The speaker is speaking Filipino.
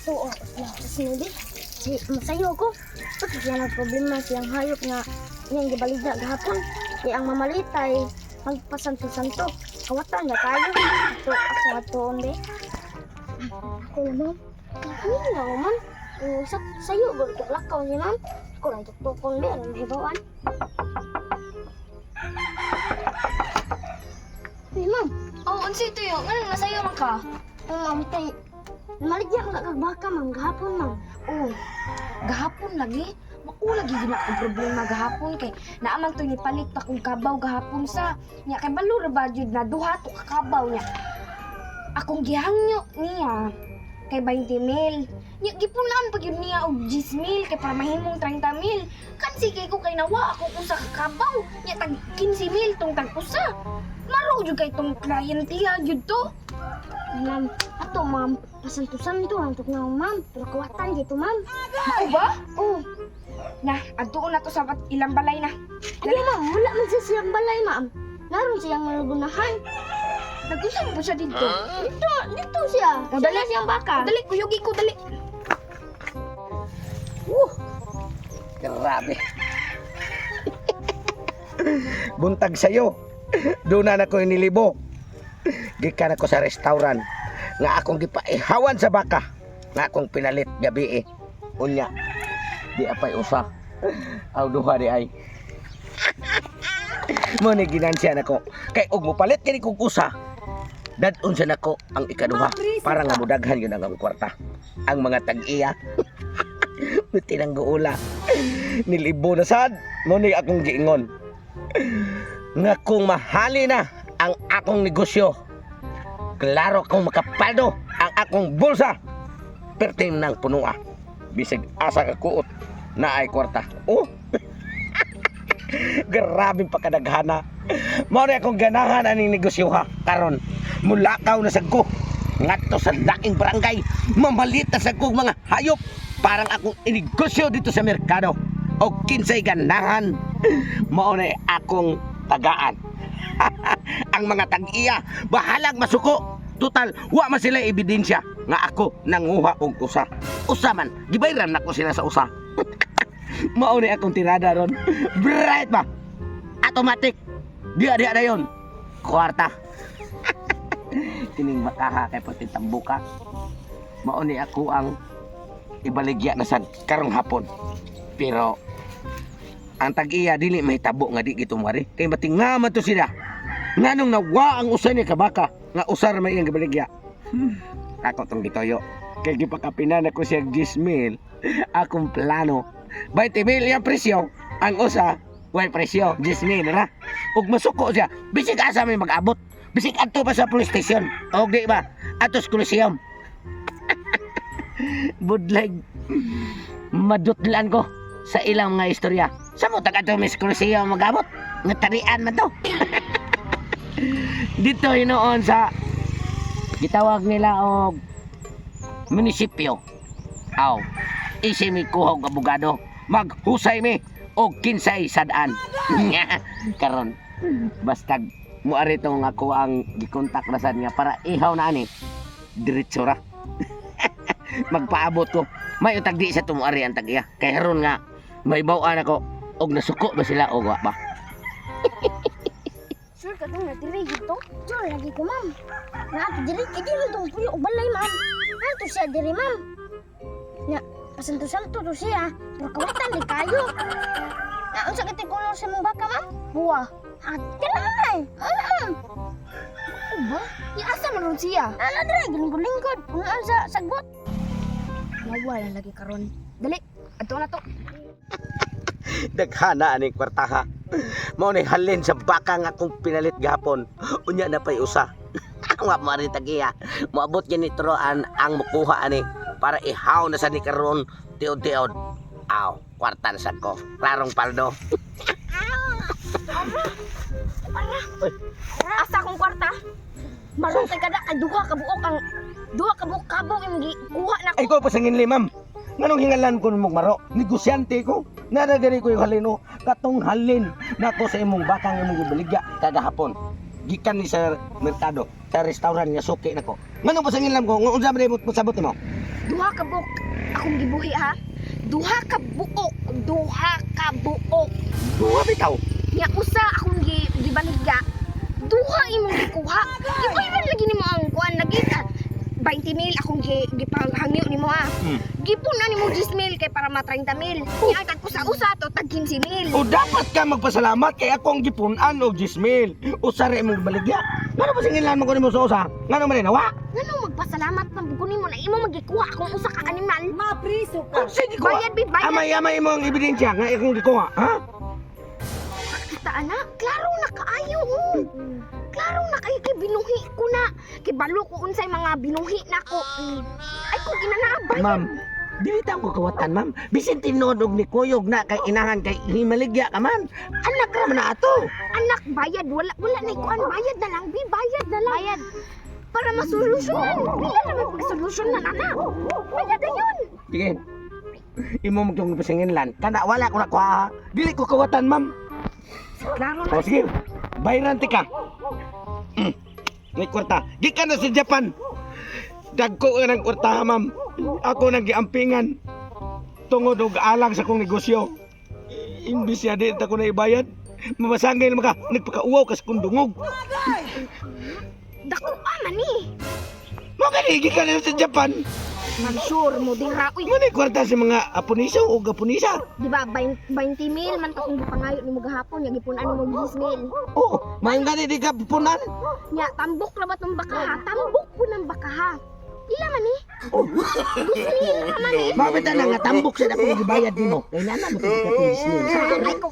tuong sinudi. Si masayo ko. Pag siya nagproblema siyang hayop nga niyang gibalida gahapon. Kaya ang mamalitay magpasanto-santo. Kawatan na tayo. Ito ako atoon de. Ako naman. Ano na man? Sayo ko lakaw niya ma'am. Ako lang tuktukon de. Anong mahibawaan? Hey ma'am. Oh, unsa ito yun? Ano nasayo man ka? Ma'am, kay maligya ka kagbaka ma'am gahapon ma'am. Oh, gahapon lagi? Maula lagi na akong problema gahapon kay naaman to ni palit pa kong kabaw gahapon sa nya kay balo ra ba jud na duha to ka kabaw niya. Akong gihangyo niya kay 20 mil. Nya gipunan pag yun niya og 10 mil kay para mahimong 30 mil. Kansi kay ko kay nawa ako usa ka kabaw. Nya tag 15 mil tong tag usa. Maro jud kay tong client niya jud to. Ma'am, ato ma'am, pasanto-santo ang tuknaw ma'am. Pero kawatan dito ma'am. Mao ba? Oh, Na, adtuon na to sa ilang balay na. ano ma'am, wala man siya siyang balay ma'am. Naroon siyang nagunahan. Nag-usap po siya dito. Dito siya. Oh, Dala dali. siyang baka. Dali, kuyugi ko, dali. Grabe. Buntag sa'yo. Doon na ako inilibo. Gikan ako sa restaurant. Nga akong gipaihawan sa baka. Nga akong pinalit gabi eh. Unya. Di apay usa. Aw duha di ay. Mo ni ginansya nako. Kay og mopalit kini kog usa. Dadun sa nako ang ikaduha para nga mudaghan yun ang kwarta. Ang mga tag-iya. Tinangguula. Nilibo na sad. Mo ni akong giingon. Nga kung mahali na ang akong negosyo. Klaro kung makapaldo ang akong bulsa. Pertim ng punua. Bisig asa ka kuot na ay kwarta. Oh. Grabing pakadaghana. Mao ni akong ganahan aning negosyo ha. Karon mulakaw na sagko ngadto sa laking barangay. Mamalit na sagko mga hayop. Parang akong inegosyo dito sa merkado. O kinsay ganahan. Mao ni akong tagaan. Ang mga tag-iya bahalag masuko. Total, wa man sila ebidensya nga ako nanguha og usa. Usa man, gibayran nako sila sa usa. Mao ni akong tirada ron. Bright ba? Automatic. Dia na yon. Kwarta. Kining makaha kay pati tambuka. Mao ni ako ang ibaligya na sad karong hapon. Pero ang tag-iya dili mahitabo nga di gitumari. Kay matingaman to sila. Nganong nawa ang usa ni kabaka nga usar may iyang gibaligya. Ako tong gitoyo. Kay gipakapinan ako siya 10,000. Akong plano 20,000 yung presyo. Ang usa way presyo 10,000 na. Ug masuko siya. Bisig asa may mag-abot. Bisig adto pa sa police station. Og di ba? Atos Coliseum. Budlag. Madutlan ko sa ilang mga istorya. Sa mo taga to Miss Coliseum mag-abot. Ngatarian man to. Dito hinoon sa gitawag nila og munisipyo. Aw, isi mi kuhog abogado. Maghusay mi og kinsay sadaan. Karon basta muari tong ako ang gikontak na sad nga para ihaw na ani. Diretso ra. Magpaabot ko. May utag di sa tumuari ang tag-iya. Kay haron nga may bawaan ako og nasuko ba sila og wa ba? Sure ka itong natiri dito? Sure, lagi ko ma'am. Nato diri, kaya di man itong puyo o balay ma'am. Nato siya diri ma'am. Nga, pasanto-santo to siya. Pero kawatan di kayo. Ang sakit yung kulor sa mong baka ma'am? Buwa. At kailangan. Ba? Iasa man ron siya. Ano diri, gilingkod-lingkod. Unaan sa sagbot. Nawa lang lagi karon. Dali, adtuon na to. Daghana aning kwartaha. Mao ni halin sa baka nga akong pinalit gahapon. Unya na pay usa. Wa mo rin tagiya. Moabot gyud ni turoan ang mukuha ani para ihaw na sa ni karon tiod-tiod. Aw, kwarta na sad ko. Klarong paldo. Asa akong kwarta? Marong kay kada kay duha ka buok ang duha ka buok kabaw imong kuha na Ay ko pasangin li ma'am. Nganong hingalan ko mong maro? Negosyante ko. Nadagari ko yung halino. Katong halin nako sa imong bakang imong gibaligya kagahapon. Gikan ni sa merkado, sa restaurant nga suki nako. Nganong pasangin lang ko? Unsa man mo pasabot nimo? Duha ka buok akong gibuhi ha. Duha ka buok, duha ka buok. Duwa bitaw. Nya usa akong gibaligya. Duha imong gikuha. Iboy man lagi nimo ang kuan lagi. 20,000 akong gipaghangyo nimo ha. Gipon na nimo 10,000 kay para ma 30,000. Nya tag usa-usa to tag 15,000. O dapat ka magpasalamat kay akong gipunan og 10,000. Usa rin mong baligya. Ngano ba singilan mo ko nimo sa usa? Ngano man nawa? Ngano magpasalamat man bugon mo na imo magikuha akong usa ka animal. Mapriso O ka. sige ko. Bayad, bayad. Amay-amay mo ang ebidensya nga akong gikuha, ha? Kita anak, klaro na kaayo. Oh. Klaro na kayo kay binuhi ko na. Kay balo ko unsay mga binuhi nako. Ay ko ginanaabay. Ma'am, dili ta ko kawatan, ma'am. Bisin tinod og ni kuyog na kay inahan kay himaligya ka man. Anak ra man na ato. Anak bayad wala na kuan bayad na lang, bayad na lang. Bayad. Para masolusyonan. Wala na magsolusyon na anak. Bayad na yun. Sige. Imo magtong pasingin lan. Kana wala ko na kuha. Dili ko kawatan, ma'am. Klaro na. O sige, bayaran ti ka. May kwarta. Di ka na sa Japan. Dagko ka ng kwarta, ma'am. Ako nag-giampingan. Tungod og alang sa kong negosyo. Imbis ya di ta ko na ibayad. Mamasangay naman ka. Nagpakauwaw ka sa kong dungog. Dako man ni. Mo kanigi ka na sa Japan. Man sure mo dira uy. Manay kwarta sa mga apunisa o gapunisa. Di ba 20,000 man ta kung gipangayo nimo gahapon, ya gipunan nimo 10,000. Oo, mayong gani di ka punan. Nya tambok ra ba tong bakaha? Tambok po ng bakaha. Ila man ni? Mabita na nga tambok sa akong gibayad nimo. Kailangan mo ka 10,000. Ay ko